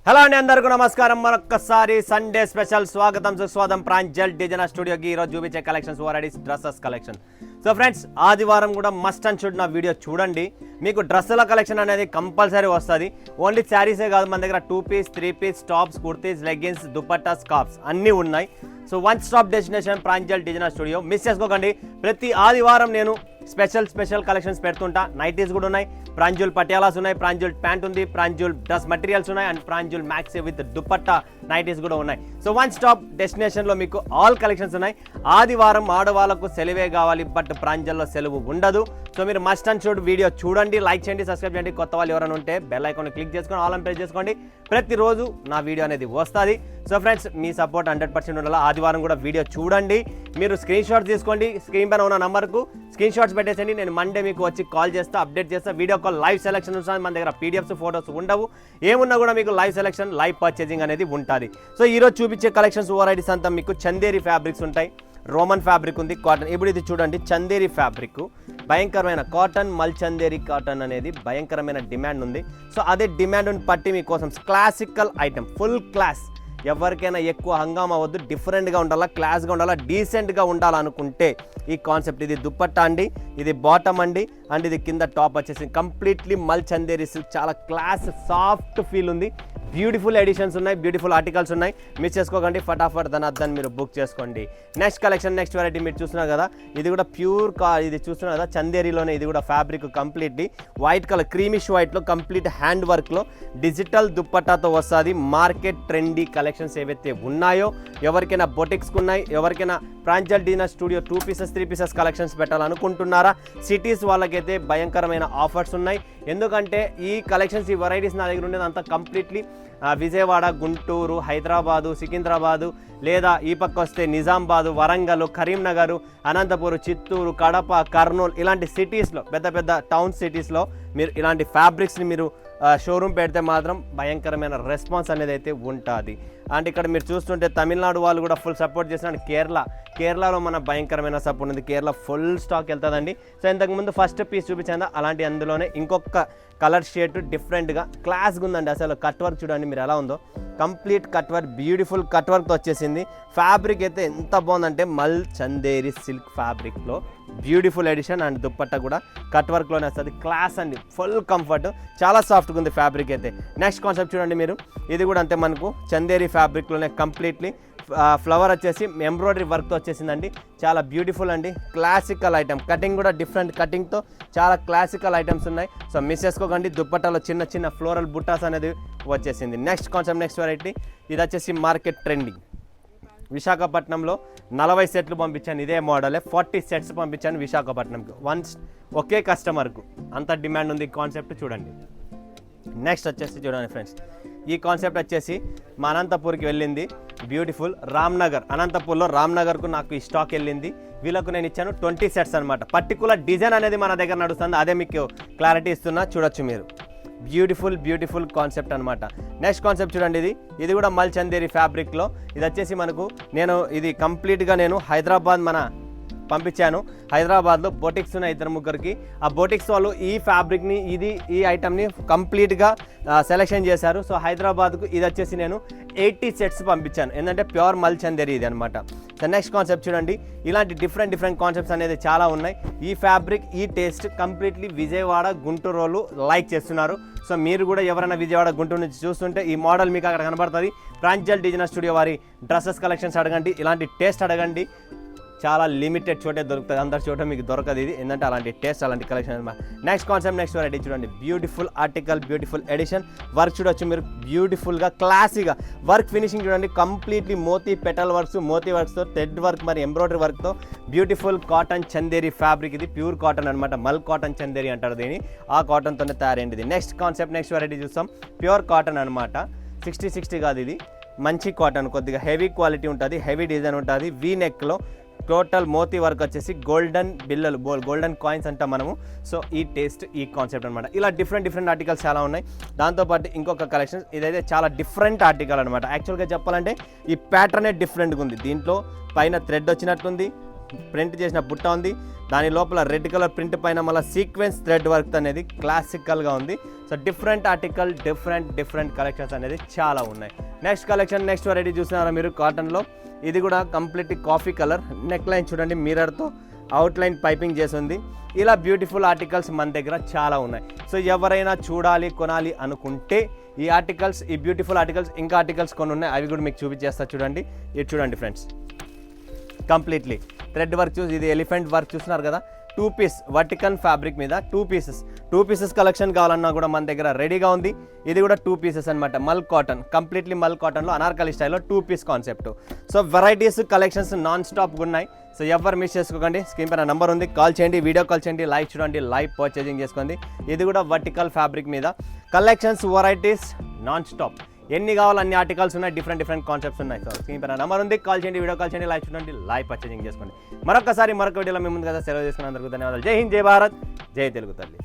Hello అండి, అందరికీ నమస్కారం. మరొక్కసారి సండే స్పెషల్ స్వాగతం సుస్వాగతం ప్రాంజల్ డిజైనర్ స్టూడియోకి. ఈరోజు చూపించే collections varieties dresses collection. So friends, ఆదివారం కూడా మస్ట్ అండ్ షుడ్ నా వీడియో చూడండి. మీకు డ్రెస్సుల కలెక్షన్ అనేది కంపల్సరీ వస్తుంది. ఓన్లీ శారీసే కాదు, మన దగ్గర 2 piece 3 piece tops, kurtis, leggings, dupatta, scarfs అన్నీ ఉన్నాయి. So one stop destination Pranjal designer studio. Miss చేసుకోకండి. ప్రతి ఆదివారం నేను స్పెషల్ కలెక్షన్స్ పెడుతుంటా. నైటీస్ కూడా ఉన్నాయి, ప్రాంజుల్ పటియాలాస్ ఉన్నాయి, ప్రాంజుల్ ప్యాంట్ ఉంది, ప్రాంజుల్ డ్రెస్ మెటీరియల్స్ ఉన్నాయి, and ప్రాంజుల్ maxi with dupatta nighties కూడా ఉన్నాయి. సో వన్ స్టాప్ డెస్టినేషన్లో మీకు ఆల్ కలెక్షన్స్ ఉన్నాయి. ఆదివారం ఆడవాళ్ళకు సెలవే కావాలి, బట్ ప్రాంజల్లో సెలవు ఉండదు. సో మీరు మస్ట్ అండ్ షుడ్ వీడియో చూడండి, లైక్ చేయండి, సబ్స్క్రైబ్ చేయండి. కొత్త వాళ్ళు ఎవరైనా ఉంటే బెల్ ఐకాన్ క్లిక్ చేసుకొని ఆల్ ప్రెస్ చేసుకోండి. ప్రతిరోజు నా వీడియో అనేది వస్తుంది. సో ఫ్రెండ్స్, మీ సపోర్ట్ 100% ఉండాలి. ఆదివారం కూడా వీడియో చూడండి. మీరు స్క్రీన్ షాట్స్ తీసుకోండి, స్క్రీన్ పైన ఉన్న నంబర్కు స్క్రీన్ షాట్స్ పెట్టేసండి. నేను మండే మీకు వచ్చి కాల్ చేస్తా, అప్డేట్ చేస్తా. వీడియో కాల్ లైవ్ సెలెక్షన్ ఉంటుంది. మన దగ్గర పీడిఎఫ్స్, ఫోటోస్ ఉండవు. ఏమున్నా కూడా మీకు లైవ్ సెలెక్షన్, లైవ్ పర్చేజింగ్ అనేది ఉంటుంది. సో ఈరోజు చూపించే కలెక్షన్స్ వెరైటీస్ అంతా మీకు చందేరి ఫ్యాబ్రిక్స్ ఉంటాయి. రోమన్ ఫ్యాబ్రిక్ ఉంది, కాటన్. ఇప్పుడు ఇది చూడండి, చందేరి ఫ్యాబ్రిక్ భయంకరమైన కాటన్, మల్ చందేరి కాటన్ అనేది భయంకరమైన డిమాండ్ ఉంది. సో అదే డిమాండ్ని బట్టి మీకోసం క్లాసికల్ ఐటమ్, ఫుల్ క్లాస్. ఎవరికైనా ఎక్కువ హంగామా వద్దు, డిఫరెంట్గా ఉండాలా, క్లాస్గా ఉండాలా, డీసెంట్గా ఉండాలనుకుంటే ఈ కాన్సెప్ట్. ఇది దుపట్టా అండి, ఇది బాటమ్ అండి, అండ్ ఇది కింద టాప్ వచ్చేసి కంప్లీట్లీ మల్ చందేరి సిల్క్. చాలా క్లాస్, సాఫ్ట్ ఫీల్ ఉంది. బ్యూటిఫుల్ ఎడిషన్స్ ఉన్నాయి, బ్యూటిఫుల్ ఆర్టికల్స్ ఉన్నాయి. మిస్ చేసుకోకండి, ఫటాఫట్ దాన్ని మీరు బుక్ చేసుకోండి. నెక్స్ట్ కలెక్షన్, నెక్స్ట్ వెరైటీ మీరు చూస్తున్నారు కదా, ఇది కూడా ప్యూర్ ఇది చూస్తున్నారు కదా, చందేరిలోనే. ఇది కూడా fabric completely white colour, creamish వైట్లో కంప్లీట్ హ్యాండ్ వర్క్లో డిజిటల్ దుప్పట్టాతో వస్తుంది. మార్కెట్ ట్రెండీ కలెక్షన్స్ ఏవైతే ఉన్నాయో, ఎవరికైనా బొటిక్స్కి ఉన్నాయి, ఎవరికైనా Pranjal designer studio 2 pieces 3 pieces collections పెట్టాలనుకుంటున్నారా, సిటీస్ వాళ్ళకైతే భయంకరమైన ఆఫర్స్ ఉన్నాయి. ఎందుకంటే ఈ కలెక్షన్స్, ఈ వెరైటీస్ నా దగ్గర ఉండేది అంతా కంప్లీట్లీ విజయవాడ, గుంటూరు, హైదరాబాదు, సికింద్రాబాదు, లేదా ఈ పక్క వస్తే నిజామాబాదు, వరంగల్, కరీంనగర్, అనంతపురం, చిత్తూరు, కడప, కర్నూలు, ఇలాంటి సిటీస్లో, పెద్ద పెద్ద టౌన్ సిటీస్లో మీరు ఇలాంటి ఫ్యాబ్రిక్స్ని మీరు షోరూమ్ పెడితే మాత్రం భయంకరమైన రెస్పాన్స్ అనేది అయితే ఉంటుంది. అండ్ ఇక్కడ మీరు చూస్తుంటే తమిళనాడు వాళ్ళు కూడా ఫుల్ సపోర్ట్ చేస్తున్నారు. కేరళలో మన భయంకరమైన సపోర్ట్ ఉంది. కేరళ ఫుల్ స్టాక్ వెళ్తుందండి. సో ఇంతకుముందు ఫస్ట్ పీస్ చూపించాను అలాంటి, అందులోనే ఇంకొక కలర్ షేడ్ డిఫరెంట్గా క్లాస్గా ఉందండి. అసలు కట్ వర్క్ చూడండి మీరు ఎలా ఉందో, complete cut work, beautiful cut వర్క్తో వచ్చేసింది. ఫ్యాబ్రిక్ అయితే ఎంత బాగుందంటే మల్ చందేరి సిల్క్ ఫ్యాబ్రిక్లో బ్యూటిఫుల్ ఎడిషన్. అండ్ దుప్పట్టా కూడా కట్ వర్క్లోనే వస్తుంది. క్లాస్ అండి, ఫుల్ కంఫర్ట్, చాలా సాఫ్ట్గా ఉంది ఫ్యాబ్రిక్ అయితే. నెక్స్ట్ కాన్సెప్ట్ చూడండి మీరు, ఇది కూడా అంతే మనకు చందేరి ఫ్యాబ్రిక్లోనే కంప్లీట్లీ ఫ్లవర్ వచ్చేసి ఎంబ్రాయిడరీ వర్క్తో వచ్చేసిందండి. చాలా బ్యూటిఫుల్ అండి, క్లాసికల్ ఐటమ్. కటింగ్ కూడా డిఫరెంట్ కటింగ్తో చాలా క్లాసికల్ ఐటమ్స్ ఉన్నాయి. సో మిస్ చేసుకోకండి. దుప్పట్టాలో చిన్న చిన్న ఫ్లోరల్ బుట్టాస్ అనేది వచ్చేసింది. నెక్స్ట్ కాన్సెప్ట్, నెక్స్ట్ వెరైటీ, ఇది వచ్చేసి మార్కెట్ ట్రెండింగ్. విశాఖపట్నంలో 40 సెట్లు పంపించాను, ఇదే మోడలే 40 సెట్స్ పంపించాను విశాఖపట్నంకి. ఒకే కస్టమర్కు అంత డిమాండ్ ఉంది. కాన్సెప్ట్ చూడండి. నెక్స్ట్ వచ్చేసి చూడండి ఫ్రెండ్స్, ఈ కాన్సెప్ట్ వచ్చేసి మా అనంతపూర్కి వెళ్ళింది. బ్యూటిఫుల్ రామ్నగర్, అనంతపూర్లో రామ్నగర్కు నాకు ఈ స్టాక్ వెళ్ళింది. వీళ్ళకు నేను ఇచ్చాను 20 సెట్స్ అనమాట. పర్టికులర్ డిజైన్ అనేది మన దగ్గర నడుస్తుంది, అదే మీకు క్లారిటీ ఇస్తున్నా, చూడొచ్చు మీరు. బ్యూటిఫుల్ కాన్సెప్ట్ అనమాట. నెక్స్ట్ కాన్సెప్ట్ చూడండి, ఇది కూడా మల్ చందేరి ఫ్యాబ్రిక్లో. ఇది వచ్చేసి మనకు ఇది కంప్లీట్గా నేను హైదరాబాద్ పంపించాను. హైదరాబాద్లో బొటిక్స్ ఉన్నాయి 2-3కి. ఆ బొటిక్స్ వాళ్ళు ఈ ఫ్యాబ్రిక్ని, ఈ ఐటమ్ని కంప్లీట్గా సెలెక్షన్ చేశారు. సో హైదరాబాద్కు ఇది వచ్చేసి నేను 80 సెట్స్ పంపించాను, ఎందుకంటే ప్యూర్ మల్ చందేరి ఇది అనమాట. సో నెక్స్ట్ కాన్సెప్ట్ చూడండి, ఇలాంటి డిఫరెంట్ కాన్సెప్ట్స్ అనేది చాలా ఉన్నాయి. ఈ ఫ్యాబ్రిక్, ఈ టేస్ట్ కంప్లీట్లీ విజయవాడ, గుంటూరు వాళ్ళు లైక్ చేస్తున్నారు. సో మీరు కూడా ఎవరైనా విజయవాడ, గుంటూరు నుంచి చూస్తుంటే ఈ మోడల్ మీకు అక్కడ కనబడుతుంది. ప్రాంజల్ డిజైనర్ స్టూడియో వారి డ్రెస్సెస్ కలెక్షన్స్ అడగండి, ఇలాంటి టేస్ట్ అడగండి. చాలా లిమిటెడ్ చోటే దొరుకుతుంది, అందరి చోట మీకు దొరకదు ఇది, ఏంటంటే అలాంటి టేస్ట్, అలాంటి కలెక్షన్ అనమాట. నెక్స్ట్ కాన్సెప్ట్, నెక్స్ట్ వెరైటీ చూడండి. Beautiful article, beautiful edition. Work చూడొచ్చు మీరు, బ్యూటిఫుల్గా క్లాసీగా వర్క్ ఫినిషింగ్ చూడండి. కంప్లీట్లీ మోతీ పెటల్ వర్క్స్, మోతీ వర్క్స్తో, థ్రెడ్ వర్క్, మరి ఎంబ్రాయిడరీ వర్క్తో బ్యూటిఫుల్ కాటన్ చందేరి ఫ్యాబ్రిక్. ఇది ప్యూర్ కాటన్ అనమాట, మల్ కాటన్ చందేరి అంటారు దీన్ని. ఆ కాటన్తోనే తయారైంది. నెక్స్ట్ కాన్సెప్ట్, నెక్స్ట్ వెరైటీ చూస్తాం. ప్యూర్ కాటన్ అనమాట. 60 కాదు, ఇది మంచి కాటన్, కొద్దిగా హెవీ క్వాలిటీ ఉంటుంది, హెవీ డిజైన్ ఉంటుంది. వీ నెక్లో టోటల్ మోతీ వర్క్ వచ్చేసి గోల్డెన్ బిల్లలు, గోల్డెన్ కాయిన్స్ అంటాం మనము. సో ఈ టేస్ట్, ఈ కాన్సెప్ట్ అనమాట. ఇలా డిఫరెంట్ ఆర్టికల్స్ చాలా ఉన్నాయి. దాంతోపాటు ఇంకొక కలెక్షన్, ఇదైతే చాలా డిఫరెంట్ ఆర్టికల్ అనమాట. యాక్చువల్గా చెప్పాలంటే ఈ ప్యాటర్నే డిఫరెంట్గా ఉంది. దీంట్లో పైన థ్రెడ్ వచ్చినట్టుంది, ప్రింట్ చేసిన బుట్ట ఉంది. దాని లోపల రెడ్ కలర్ ప్రింట్ పైన మళ్ళీ సీక్వెన్స్ థ్రెడ్ వర్క్ అనేది క్లాసికల్గా ఉంది. So different article, different collections అనేది చాలా ఉన్నాయి. నెక్స్ట్ వెరైటీ చూసినారా మీరు కాటన్లో. ఇది కూడా complete coffee colour, neck line చూడండి మిర్రర్తో అవుట్లైన్ పైపింగ్ చేసి ఉంది. ఇలా బ్యూటిఫుల్ ఆర్టికల్స్ మన దగ్గర చాలా ఉన్నాయి. సో ఎవరైనా చూడాలి, కొనాలి అనుకుంటే ఈ బ్యూటిఫుల్ ఆర్టికల్స్, ఇంకా ఆర్టికల్స్ కొన్ని ఉన్నాయి, అవి కూడా మీకు చూపించేస్తా. చూడండి, ఇది చూడండి ఫ్రెండ్స్, కంప్లీట్లీ థ్రెడ్ వర్క్ చూసి, ఇది ఎలిఫెంట్ వర్క్ చూస్తున్నారు కదా, 2 పీస్ వర్టికల్ ఫ్యాబ్రిక్ మీద 2 పీసెస్ కలెక్షన్ కావాలన్నా కూడా మన దగ్గర రెడీగా ఉంది. ఇది కూడా 2 పీసెస్ అనమాట, మల్ కాటన్, కంప్లీట్లీ మల్ కాటన్లో అనార్కలి స్టైల్లో 2 piece concept. So varieties, collections non స్టాప్గా ఉన్నాయి. సో ఎవరు మిస్ చేసుకోకండి. స్క్రీన్ పైన నంబర్ ఉంది, కాల్ చేయండి, వీడియో కాల్ చేయండి, లైవ్ చూడండి, లైవ్ పర్చేజింగ్ చేసుకోండి. ఇది కూడా వర్టికల్ ఫ్యాబ్రిక్ మీద కలెక్షన్స్, వెరైటీస్ నాన్ స్టాప్. ఎన్ని కావాలి అన్ని ఆర్టికల్స్ ఉన్నాయి, డిఫరెంట్ కాన్సెప్ట్స్ ఉన్నాయి. సో స్క్రీన్ పైన నంబర్ ఉంది, కాల్ చేయండి, వీడియో కాల్ చేయండి, లైవ్ చూడండి, లైవ్ పర్చేజింగ్ చేసుకోండి. మరొక వీడియోలో మీ ముందు కదా సెలవు చేసుకున్నందుకు ధన్యవాదాలు. జై హింద్, జై భారత్, జై తెలుగు తల్లి.